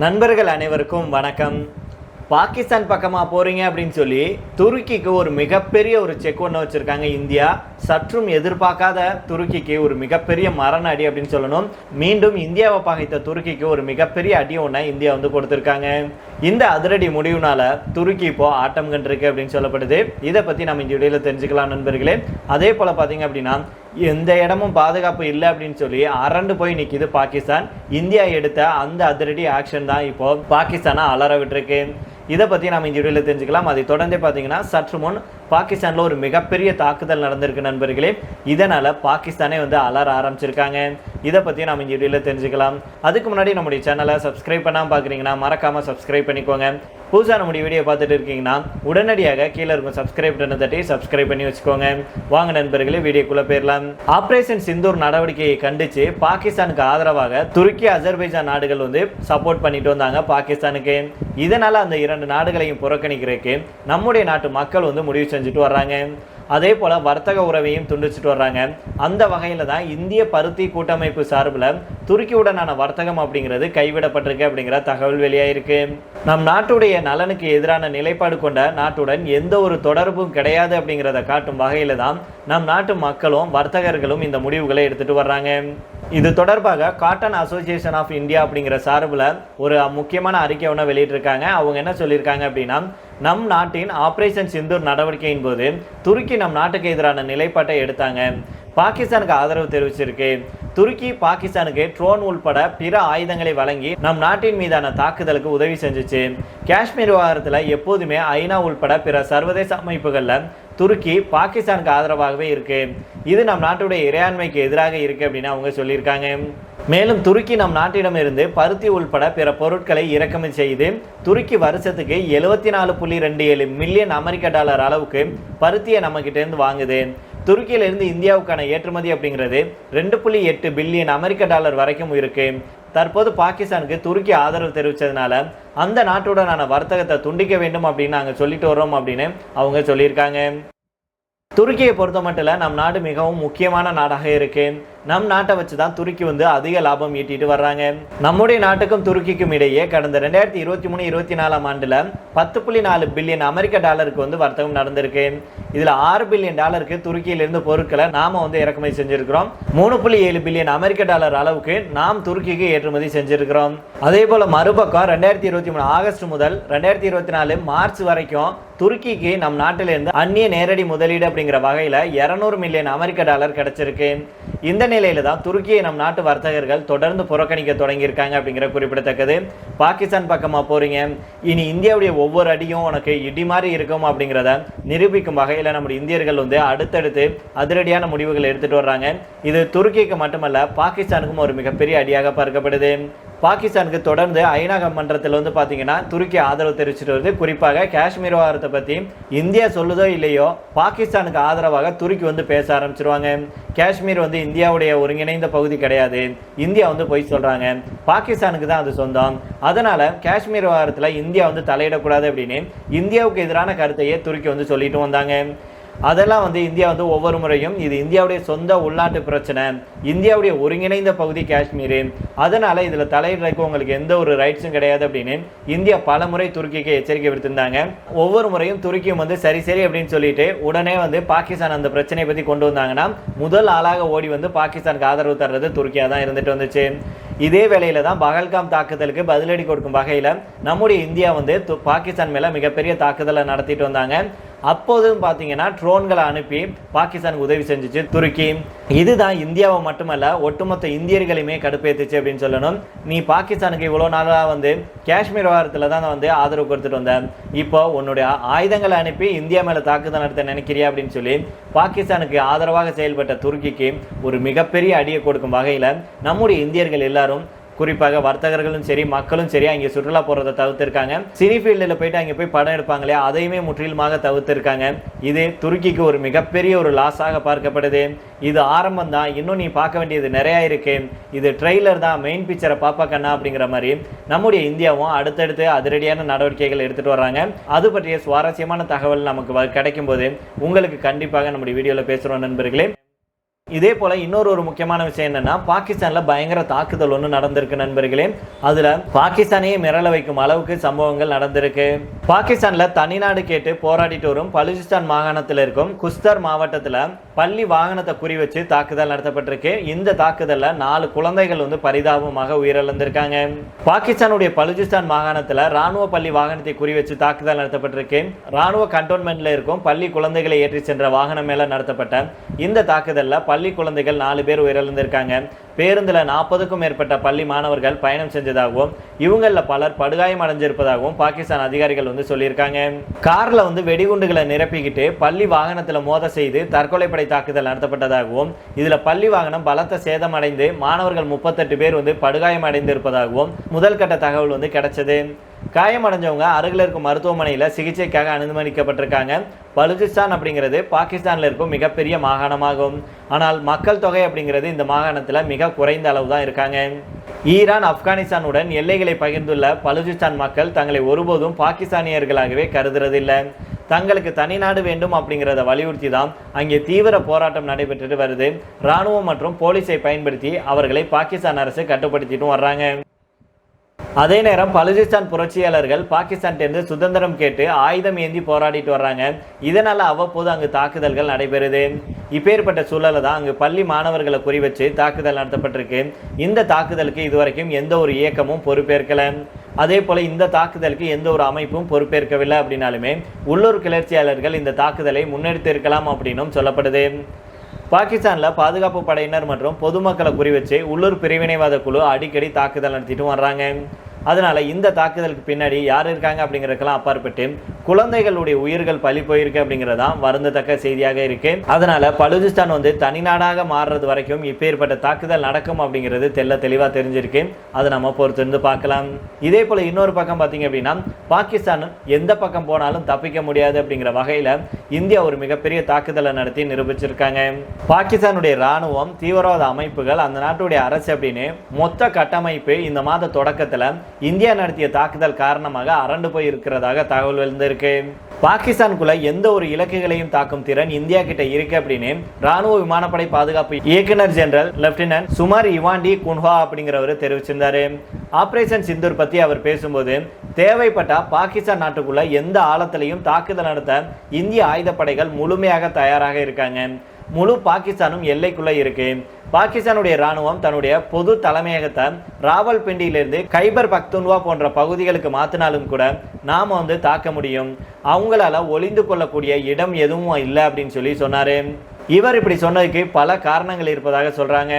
நண்பர்கள் அனைவருக்கும் வணக்கம். பாகிஸ்தான் பக்கமாக போகிறீங்க அப்படின்னு சொல்லி துருக்கிக்கு ஒரு மிகப்பெரிய ஒரு செக் ஒன்று வச்சுருக்காங்க இந்தியா. சற்றும் எதிர்பார்க்காத துருக்கிக்கு ஒரு மிகப்பெரிய மரண அடி அப்படின்னு சொல்லணும். மீண்டும் இந்தியாவை பகைத்த துருக்கிக்கு ஒரு மிகப்பெரிய அடி ஒன்றை இந்தியா வந்து கொடுத்துருக்காங்க. இந்த அதிரடி முடிவுனால துருக்கி இப்போ ஆட்டம் கண்டிருக்கு அப்படின்னு சொல்லப்படுது. இதை பற்றி நம்ம இந்த வீடியோவில் தெரிஞ்சுக்கலாம் நண்பர்களே. அதே போல் பார்த்தீங்க அப்படின்னா எந்த இடமும் பாதுகாப்பு இல்லை அப்படின்னு சொல்லி அரண்டு போய் நிற்கிது பாகிஸ்தான். இந்தியா எடுத்த அந்த அதிரடி ஆக்ஷன் தான் இப்போ பாகிஸ்தானை அலற விட்டுருக்கு. இதை பற்றி நம்ம இந்த வீடியோவில் தெரிஞ்சுக்கலாம். அதை தொடர்ந்து பார்த்தீங்கன்னா சற்று முன் பாகிஸ்தானில் ஒரு மிகப்பெரிய தாக்குதல் நடந்திருக்கு நண்பர்களே. இதனால் பாகிஸ்தானே வந்து அலற ஆரம்பிச்சிருக்காங்க. இதை பற்றி நம்ம இந்த வீடியோவில் தெரிஞ்சுக்கலாம். அதுக்கு முன்னாடி நம்முடைய சேனலை சப்ஸ்கிரைப் பண்ணாமல் பார்க்குறீங்கன்னா மறக்காமல் சப்ஸ்கிரைப் பண்ணிக்கோங்க. புதுசாக நம்முடைய வீடியோ பார்த்துட்டு இருக்கீங்கன்னா உடனடியாக கீழே இருக்கும் சப்ஸ்கிரைப் பண்ண தட்டி சப்ஸ்கிரைப் பண்ணி வச்சுக்கோங்க. வாங்க நண்பர்களே வீடியோக்குள்ளே போயிடலாம். ஆபரேஷன் சிந்தூர் நடவடிக்கையை கண்டித்து பாகிஸ்தானுக்கு ஆதரவாக துருக்கி அஜர்பைஜான் நாடுகள் வந்து சப்போர்ட் பண்ணிட்டு வந்தாங்க பாகிஸ்தானுக்கு. இதனால் அந்த இரண்டு நாடுகளையும் புறக்கணிக்கிறதுக்கு நம்முடைய நாட்டு மக்கள் வந்து முடிவு செஞ்சுட்டு வர்றாங்க. அதே போல வர்த்தக உறவையும் துண்டிச்சுட்டு வர்றாங்க. அந்த வகையில் தான் இந்திய பருத்தி கூட்டமைப்பு சார்பில் துருக்கியுடனான வர்த்தகம் அப்படிங்கிறது கைவிடப்பட்டிருக்கு அப்படிங்கிற தகவல் வெளியாயிருக்கு. நம் நாட்டுடைய நலனுக்கு எதிரான நிலைப்பாடு கொண்ட நாட்டுடன் எந்த ஒரு தொடர்பும் கிடையாது அப்படிங்கிறத காட்டும் வகையில் தான் நம் நாட்டு மக்களும் வர்த்தகர்களும் இந்த முடிவுகளை எடுத்துட்டு வர்றாங்க. இது தொடர்பாக காட்டன் அசோசியேஷன் ஆஃப் இந்தியா அப்படிங்கிற சார்பில் ஒரு முக்கியமான அறிக்கை ஒன்று வெளியிட்டிருக்காங்க. அவங்க என்ன சொல்லியிருக்காங்க அப்படின்னா, நம் நாட்டின் ஆபரேஷன் சிந்தூர் நடவடிக்கையின் போது துருக்கி நம் நாட்டுக்கு எதிரான நிலைப்பாட்டை எடுத்தாங்க. பாகிஸ்தானுக்கு ஆதரவு தெரிவிச்சிருக்கு. துருக்கி பாகிஸ்தானுக்கு ட்ரோன் உள்பட பிற ஆயுதங்களை வழங்கி நம் நாட்டின் மீதான தாக்குதலுக்கு உதவி செஞ்சுச்சு. காஷ்மீர் விவகாரத்தில் எப்போதுமே ஐநா உள்பட பிற சர்வதேச அமைப்புகளில் துருக்கி பாகிஸ்தானுக்கு ஆதரவாகவே இருக்கு. இது நம் நாட்டுடைய இறையாண்மைக்கு எதிராக இருக்கு அப்படின்னு அவங்க சொல்லியிருக்காங்க. மேலும் துருக்கி நம் நாட்டிடமிருந்து பருத்தி உள்பட பிற பொருட்களை இறக்குமதி செய்து துருக்கி வருஷத்துக்கு 74.27 மில்லியன் அமெரிக்க டாலர் அளவுக்கு பருத்தியை நம்ம கிட்ட இருந்து வாங்குது. துருக்கியிலிருந்து இந்தியாவுக்கான ஏற்றுமதி அப்படிங்கிறது 2.8 பில்லியன் அமெரிக்க டாலர் வரைக்கும் இருக்கு. தற்போது பாகிஸ்தானுக்கு துருக்கி ஆதரவு தெரிவித்ததுனால அந்த நாட்டுடனான வர்த்தகத்தை துண்டிக்க வேண்டும் அப்படின்னு நாங்கள் சொல்லிட்டு வரோம் அப்படின்னு அவங்க சொல்லியிருக்காங்க. துருக்கியை பொறுத்த மட்டும் நம் நாடு மிகவும் முக்கியமான நாடாக இருக்கு. நம் நாட்டை வச்சு தான் துருக்கி வந்து அதிக லாபம் ஈட்டிட்டு வர்றாங்க. நம்முடைய நாட்டுக்கும் துருக்கிக்கும் இடையே கடந்த 2023-24 ஆண்டில் 10.4 பில்லியன் அமெரிக்க டாலருக்கு வந்து வர்த்தகம் நடந்திருக்கு. இதில் 6 பில்லியன் டாலருக்கு துருக்கியிலிருந்து பொருட்களை நாம வந்து இறக்குமதி செஞ்சிருக்கிறோம். 3.7 பில்லியன் அமெரிக்க டாலர் அளவுக்கு நாம் துருக்கிக்கு ஏற்றுமதி செஞ்சிருக்கிறோம். அதே போல மறுபக்கம் 2023 ஆகஸ்ட் முதல் 2024 மார்ச் வரைக்கும் துருக்கிக்கு நம் நாட்டிலிருந்து அந்நிய நேரடி முதலீடு அப்படிங்கிற வகையில் 200 மில்லியன் அமெரிக்க டாலர் கிடைச்சிருக்கு. இந்த நிலையில தான் துருக்கியை நம் நாட்டு வர்த்தகர்கள் தொடர்ந்து புறக்கணிக்க தொடங்கியிருக்காங்க அப்படிங்கிற குறிப்பிடத்தக்கது. பாகிஸ்தான் பக்கமாக போறீங்க, இனி இந்தியாவுடைய ஒவ்வொரு அடியும் உனக்கு இடி மாதிரி இருக்கும் அப்படிங்கிறத நிரூபிக்கும் வகையில் நம்முடைய இந்தியர்கள் வந்து அடுத்தடுத்து அதிரடியான முடிவுகள் எடுத்துட்டு வர்றாங்க. இது துருக்கிக்கு மட்டுமல்ல பாகிஸ்தானுக்கும் ஒரு மிகப்பெரிய அடியாக பார்க்கப்படுது. பாகிஸ்தானுக்கு தொடர்ந்து ஐநா மன்றத்தில் வந்து பார்த்தீங்கன்னா துருக்கி ஆதரவு தெரிவிச்சுட்டு வருது. குறிப்பாக காஷ்மீர் விவகாரத்தை பற்றி இந்தியா சொல்லுதோ இல்லையோ பாகிஸ்தானுக்கு ஆதரவாக துருக்கி வந்து பேச ஆரம்பிச்சிருவாங்க. காஷ்மீர் வந்து இந்தியாவுடைய ஒருங்கிணைந்த பகுதி கிடையாது, இந்தியா வந்து போய் சொல்கிறாங்க, பாகிஸ்தானுக்கு தான் அது சொந்தம், அதனால் காஷ்மீர் விவகாரத்தில் இந்தியா வந்து தலையிடக்கூடாது அப்படின்னு இந்தியாவுக்கு எதிரான கருத்தையே துருக்கி வந்து சொல்லிட்டு வந்தாங்க. அதெல்லாம் வந்து இந்தியா வந்து ஒவ்வொரு முறையும் இது இந்தியாவுடைய சொந்த உள்நாட்டு பிரச்சனை, இந்தியாவுடைய ஒருங்கிணைந்த பகுதி காஷ்மீர், அதனால் இதில் தலையிடுறதுக்கு உங்களுக்கு எந்த ஒரு ரைட்ஸும் கிடையாது அப்படின்னு இந்தியா பல முறை துருக்கிக்கு எச்சரிக்கை விடுத்திருந்தாங்க. ஒவ்வொரு முறையும் துருக்கியும் வந்து சரி சரி அப்படின்னு சொல்லிட்டு உடனே வந்து பாகிஸ்தான் அந்த பிரச்சனையை பற்றி கொண்டு வந்தாங்கன்னா முதல் ஆளாக ஓடி வந்து பாகிஸ்தானுக்கு ஆதரவு தர்றது துருக்கியாக தான் இருந்துட்டு வந்துச்சு. இதே வேளையில தான் பகல்காம் தாக்குதலுக்கு பதிலடி கொடுக்கும் வகையில் நம்முடைய இந்தியா வந்து பாகிஸ்தான் மேலே மிகப்பெரிய தாக்குதலை நடத்திட்டு வந்தாங்க. அப்போதும் பார்த்தீங்கன்னா ட்ரோன்களை அனுப்பி பாகிஸ்தானுக்கு உதவி செஞ்சுச்சு துருக்கி. இதுதான் இந்தியாவை மட்டுமல்ல ஒட்டுமொத்த இந்தியர்களையுமே கடுப்பேற்றுச்சு அப்படின்னு சொல்லணும். நீ பாகிஸ்தானுக்கு இவ்வளோ நாளாக வந்து காஷ்மீர் விவகாரத்தில் தான் வந்து ஆதரவு கொடுத்துட்டு வந்தேன், இப்போ உன்னுடைய ஆயுதங்களை அனுப்பி இந்தியா மேலே தாக்குதல் நடத்த நினைக்கிறியா அப்படின்னு சொல்லி பாகிஸ்தானுக்கு ஆதரவாக செயல்பட்ட துருக்கிக்கு ஒரு மிகப்பெரிய அடியை கொடுக்கும் வகையில் நம்முடைய இந்தியர்கள் எல்லாரும் குறிப்பாக வர்த்தகர்களும் சரி மக்களும் சரி அங்கே சுற்றுலா போகிறத தவிர்த்திருக்காங்க. சினி ஃபீல்டில் போயிட்டு அங்கே போய் படம் எடுப்பாங்க இல்லையா, அதையுமே முற்றிலுமாக தவிர்த்திருக்காங்க. இது துருக்கிக்கு ஒரு மிகப்பெரிய ஒரு லாஸாக பார்க்கப்படுது. இது ஆரம்பம் தான், இன்னும் நீ பார்க்க வேண்டியது நிறையா இருக்கு, இது ட்ரெய்லர் தான், மெயின் பிக்சரை பாப்பா கண்ணா அப்படிங்கிற மாதிரி நம்முடைய இந்தியாவும் அடுத்தடுத்து அதிரடியான நடவடிக்கைகள் எடுத்துகிட்டு வர்றாங்க. அது பற்றிய சுவாரஸ்யமான தகவல் நமக்கு கிடைக்கும் போது உங்களுக்கு கண்டிப்பாக நம்முடைய வீடியோவில் பேசுகிறோம் நண்பர்களே. இதே போல இன்னொரு முக்கியமான விஷயம் என்னன்னா, பாகிஸ்தான்ல பயங்கர தாக்குதல் ஒன்று நடந்திருக்கு நண்பர்களே. அதுல பாகிஸ்தானையே மிரள வைக்கும் அளவுக்கு சம்பவங்கள் நடந்திருக்கு. பாகிஸ்தான்ல தனிநாடு கேட்டு போராடிட்டு வரும் பலுச்சிஸ்தான் மாகாணத்தில் இருக்கும் குஸ்தர் மாவட்டத்தில் பள்ளி வாகனத்தை குறி வச்சு தாக்குதல் நடத்தப்பட்டிருக்கு. இந்த தாக்குதல்ல 4 குழந்தைகள் பரிதாபமாக உயிரிழந்திருக்காங்க. பாகிஸ்தானுடைய பலுச்சிஸ்தான் மாகாணத்தில் ராணுவ பள்ளி வாகனத்தை குறி வச்சு தாக்குதல் நடத்தப்பட்டிருக்கு. ராணுவ கண்டோன்மெண்ட்ல இருக்கும் பள்ளி குழந்தைகளை ஏற்றி சென்ற வாகனம் மேல நடத்தப்பட்ட இந்த தாக்குதல்ல பள்ளி குழந்தைகள் 4 பேர் உயிரிழந்திருக்காங்க. பேருந்துல 40க்கும் மேற்பட்ட பள்ளி மாணவர்கள் பயணம் செஞ்சதாகவும் இவங்கள பலர் படுகாயம் அடைஞ்சிருப்பதாகவும் பாகிஸ்தான் அதிகாரிகள் சொல்லியிருக்காங்க. கார்ல வெடிகுண்டுகளை நிரப்பிக்கிட்டு பள்ளி வாகனத்துல மோத செய்து தற்கொலைப்படை தாக்குதல் நடத்தப்பட்டதாகவும் இதுல பள்ளி வாகனம் பலத்த சேதம் அடைந்து மாணவர்கள் 38 பேர் படுகாயம் அடைந்திருப்பதாகவும் முதல் கட்ட தகவல் கிடைச்சது. காயமடைஞ்சவங்க அருகில் இருக்கும் மருத்துவமனையில் சிகிச்சைக்காக அனுமதிக்கப்பட்டிருக்காங்க. பலுச்சிஸ்தான் அப்படிங்கிறது பாகிஸ்தானில் இருக்கும் மிகப்பெரிய மாகாணமாகும். ஆனால் மக்கள் தொகை அப்படிங்கிறது இந்த மாகாணத்தில் மிக குறைந்த அளவு தான் இருக்காங்க. ஈரான் ஆப்கானிஸ்தானுடன் எல்லைகளை பகிர்ந்துள்ள பலுச்சிஸ்தான் மக்கள் தங்களை ஒருபோதும் பாகிஸ்தானியர்களாகவே கருதுறதில்லை. தங்களுக்கு தனிநாடு வேண்டும் அப்படிங்கிறத வலியுறுத்தி தான் அங்கே தீவிர போராட்டம் நடைபெற்று வருது. இராணுவம் மற்றும் போலீஸை பயன்படுத்தி அவர்களை பாகிஸ்தான் அரசு கட்டுப்படுத்திட்டு வர்றாங்க. அதே நேரம் பலுச்சிஸ்தான் புரட்சியாளர்கள் பாகிஸ்தான் சுதந்திரம் கேட்டு ஆயுதம் ஏந்தி போராடிட்டு வர்றாங்க. இதனால அவ்வப்போது அங்கு தாக்குதல்கள் நடைபெறுது. இப்பேற்பட்ட சூழல தான் அங்கு பள்ளி மாணவர்களை குறி வச்சு தாக்குதல் நடத்தப்பட்டிருக்கு. இந்த தாக்குதலுக்கு இதுவரைக்கும் எந்த ஒரு இயக்கமும் பொறுப்பேற்கல. அதே போல இந்த தாக்குதலுக்கு எந்த ஒரு அமைப்பும் பொறுப்பேற்கவில்லை. அப்படின்னாலுமே உள்ளூர் கிளர்ச்சியாளர்கள் இந்த தாக்குதலை முன்னெடுத்து இருக்கலாம் அப்படின்னும் சொல்லப்படுது. பாகிஸ்தானில் பாதுகாப்பு படையினர் மற்றும் பொதுமக்களை குறிவச்சு உள்ளூர் பிரிவினைவாத குழு அடிக்கடி தாக்குதல் நடத்திட்டு வர்றாங்க. அதனால இந்த தாக்குதலுக்கு பின்னாடி யார் இருக்காங்க அப்படிங்கிறதுக்கெல்லாம் அப்பாற்பட்டு குழந்தைகளுடைய உயிர்கள் பலி போயிருக்கு அப்படிங்கிறதான் வருந்தத்தக்க செய்தியாக இருக்கு. அதனால பலுச்சிஸ்தான் தனிநாடாக மாறுறது வரைக்கும் இப்பேற்பட்ட தாக்குதல் நடக்கும் அப்படிங்கிறது தெளிவா தெரிஞ்சிருக்கு. அதை நம்ம பொறுத்திருந்து பார்க்கலாம். இதே போல இன்னொரு பக்கம் பார்த்தீங்க அப்படின்னா, பாகிஸ்தான் எந்த பக்கம் போனாலும் தப்பிக்க முடியாது அப்படிங்கிற வகையில இந்தியா ஒரு மிகப்பெரிய தாக்குதலை நடத்தி நிரூபிச்சிருக்காங்க. பாகிஸ்தானுடைய ராணுவம், தீவிரவாத அமைப்புகள், அந்த நாட்டுடைய அரசு அப்படின்னு மொத்த கட்டமைப்பு இந்த மாத தொடக்கத்துல இந்தியா நடத்திய தாக்குதல் காரணமாக அரண்டு போய் இருக்கிறதாக தகவல் வந்திருக்கு. பாகிஸ்தானுக்குள்ள எந்த ஒரு இலக்குகளையும் தாக்கும் திறன் இந்தியா கிட்ட இருக்கு அப்படின்னு ராணுவ விமானப்படை பாதுகாப்பு இயக்குனர் ஜெனரல் லெப்டினன்ட் சுமர் இவாண்டி குன்ஹா அப்படிங்கிறவர் தெரிவிச்சிருந்தாரு. ஆபரேஷன் சிந்தூர் பத்தி அவர் பேசும்போது, தேவைப்பட்ட பாகிஸ்தான் நாட்டுக்குள்ள எந்த ஆழத்திலையும் தாக்குதல் நடத்த இந்திய ஆயுதப்படைகள் முழுமையாக தயாராக இருக்காங்க. முழு பாகிஸ்தானும் எல்லைக்குள்ள இருக்கு. பாகிஸ்தானுடைய ராணுவம் தன்னுடைய பொது தலைமையகத்தை ராவல்பிண்டியிலிருந்து கைபர் பக்துன்வா போன்ற பகுதிகளுக்கு மாத்தினாலும் கூட நாம தாக்க முடியும். அவங்களால ஒளிந்து கொள்ளக்கூடிய இடம் எதுவும் இல்லை அப்படின்னு சொன்னாரு. இவர் இப்படி சொன்னதுக்கு பல காரணங்கள் இருப்பதாக சொல்றாங்க.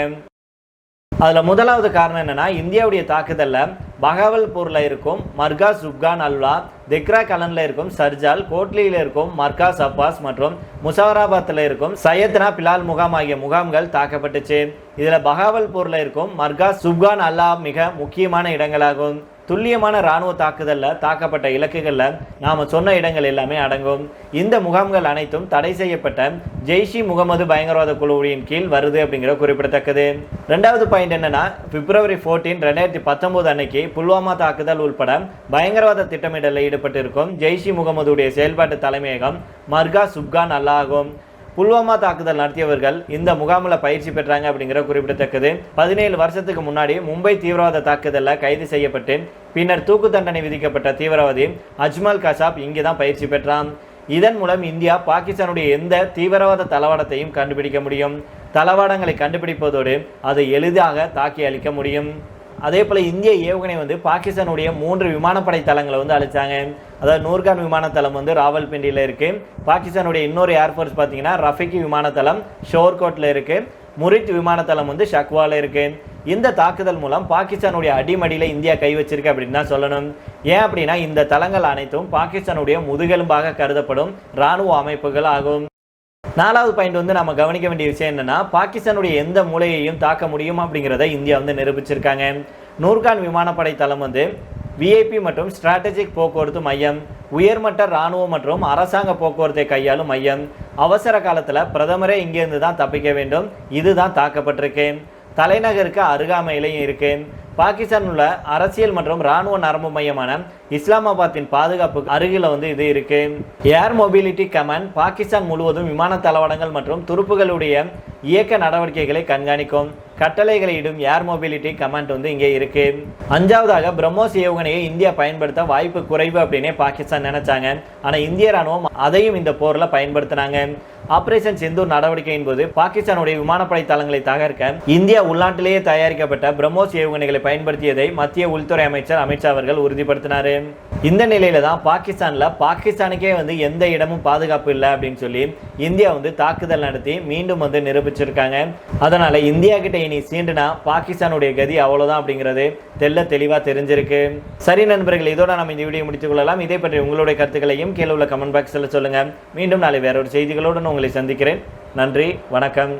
அதுல முதலாவது காரணம் என்னன்னா, இந்தியாவுடைய தாக்குதல்ல பகாவல்பூர்ல இருக்கும் மர்காஸ் உப்கான் அல்வா, திக்ரா கலன்ல இருக்கும் சர்ஜால், கோட்லியில இருக்கும் மர்காஸ் அப்பாஸ் மற்றும் முசாவராபாத்ல இருக்கும் சையத்னா பிலால் முகாம் ஆகிய முகாம்கள் தாக்கப்பட்டுச்சு. இதுல பகாவல்பூர்ல இருக்கும் மர்காஸ் உப்கான் அல்லா மிக முக்கியமான இடங்களாகும். துல்லியமான இராணுவ தாக்குதல்ல தாக்கப்பட்ட இலக்குகள்ல நாம சொன்ன இடங்கள் எல்லாமே அடங்கும். இந்த முகாம்கள் அனைத்தும் தடை செய்யப்பட்ட ஜெய்ஷி முகமது பயங்கரவாத குழுவின் கீழ் வருது அப்படிங்கிற குறிப்பிடத்தக்கது. ரெண்டாவது பாயிண்ட் என்னன்னா, பிப்ரவரி 14, 2019 அன்னைக்கு புல்வாமா தாக்குதல் உள்பட பயங்கரவாத திட்டமிடலில் ஈடுபட்டிருக்கும் ஜெய்ஷி முகமதுடைய செயல்பாட்டு தலைமையகம் மர்காஸ் உப்கான் அல்லா ஆகும். புல்வாமா தாக்குதல் நடத்தியவர்கள் இந்த முகாமில் பயிற்சி பெற்றாங்க அப்படிங்கிற குறிப்பிடத்தக்கது. 17 வருஷத்துக்கு முன்னாடி மும்பை தீவிரவாத தாக்குதலில் கைது செய்யப்பட்டு பின்னர் தூக்கு தண்டனை விதிக்கப்பட்ட தீவிரவாதி அஜ்மல் கசாப் இங்கே தான் பயிற்சி பெற்றான். இதன் மூலம் இந்தியா பாகிஸ்தானுடைய எந்த தீவிரவாத தளவாடத்தையும் கண்டுபிடிக்க முடியும். தளவாடங்களை கண்டுபிடிப்பதோடு அதை எளிதாக தாக்கி அளிக்க முடியும். அதே போல இந்திய ஏவுகணை பாகிஸ்தானுடைய 3 விமானப்படை தளங்களை அழிச்சாங்க. அதாவது நூர்கான் விமானத்தளம் ராவல்பிண்டியில் இருக்கு. பாகிஸ்தானுடைய இன்னொரு ஏர்ஃபோர்ஸ் பார்த்தீங்கன்னா ரஃபிகி விமானத்தளம் ஷோர்கோட்ல இருக்கு. முரித் விமானத்தளம் ஷக்வால இருக்கு. இந்த தாக்குதல் மூலம் பாகிஸ்தானுடைய அடிமடியில் இந்தியா கை வச்சிருக்கு அப்படின்னு தான் சொல்லணும். ஏன் அப்படின்னா இந்த தளங்கள் அனைத்தும் பாகிஸ்தானுடைய முதுகெலும்பாக கருதப்படும் இராணுவ அமைப்புகள் ஆகும். நாலாவது பாயிண்ட் நம்ம கவனிக்க வேண்டிய விஷயம் என்னன்னா, பாகிஸ்தானுடைய எந்த மூலையையும் தாக்க முடியும் அப்படிங்கிறத இந்தியா நிரூபிச்சிருக்காங்க. நூர்கான் விமானப்படை தளம் விஐபி மற்றும் ஸ்ட்ராட்டஜிக் போக்குவரத்து மையம், உயர்மட்ட இராணுவ மற்றும் அரசாங்க போக்குவரத்தை கையாளும் மையம். அவசர காலத்தில் பிரதமரே இங்கிருந்து தான் தப்பிக்க வேண்டும். இதுதான் தாக்கப்பட்டிருக்கு. தலைநகருக்கு அருகாமையிலையும் இருக்கு. பாகிஸ்தான் உள்ள அரசியல் மற்றும் இராணுவ நரம்பு மையமான இஸ்லாமாபாத்தின் பாதுகாப்பு அருகில் இது இருக்கு. ஏர் மொபிலிட்டி கமாண்ட் பாகிஸ்தான் முழுவதும் விமான தளவாடங்கள் மற்றும் துருப்புகளுடைய இயக்க நடவடிக்கைகளை கண்காணிக்கும். கட்டளைகளை இடும் ஏர் மொபிலிட்டி கமாண்ட் வந்து இங்கே இருக்கு. 5வதாக பிரம்மோஸ் ஏவுகணையை இந்தியா பயன்படுத்த வாய்ப்பு குறைவு அப்படின்னே பாகிஸ்தான் நினைச்சாங்க. ஆனா இந்திய ராணுவம் அதையும் இந்த போர்ல பயன்படுத்தினாங்க. ஆபரேஷன் சிந்தூர் நடவடிக்கையின் போது பாகிஸ்தானுடைய விமானப்படை தளங்களை தகர்க்க இந்தியா உள்நாட்டிலேயே தயாரிக்கப்பட்ட பிரம்மோஸ் ஏவுகணைகளை பயன்படுத்தியதை மத்திய உள்துறை அமைச்சர் அமித்ஷா அவர்கள் உறுதிப்படுத்தினார். இந்த நிலையில தான் பாகிஸ்தானுக்கே வந்து எந்த இடமும் பாதுகாப்பு இல்லை அப்படின்னு சொல்லி இந்தியா வந்து தாக்குதல் நடத்தி மீண்டும் வந்து நிரூபிச்சிருக்காங்க. அதனால இந்தியா கிட்ட இனி சீண்டுனா பாகிஸ்தானுடைய கதி அவ்வளவுதான் அப்படிங்கிறது தெளிவா தெரிஞ்சிருக்கு. சரி நண்பர்கள், இதோட நம்ம இந்த வீடியோ முடித்துக் கொள்ளலாம். இதே பற்றி உங்களுடைய கருத்துக்களையும் கீழே உள்ள கமெண்ட் பாக்ஸில் சொல்லுங்க. மீண்டும் நாளை வேற ஒரு செய்திகளோடு உங்களை சந்திக்கிறேன். நன்றி, வணக்கம்.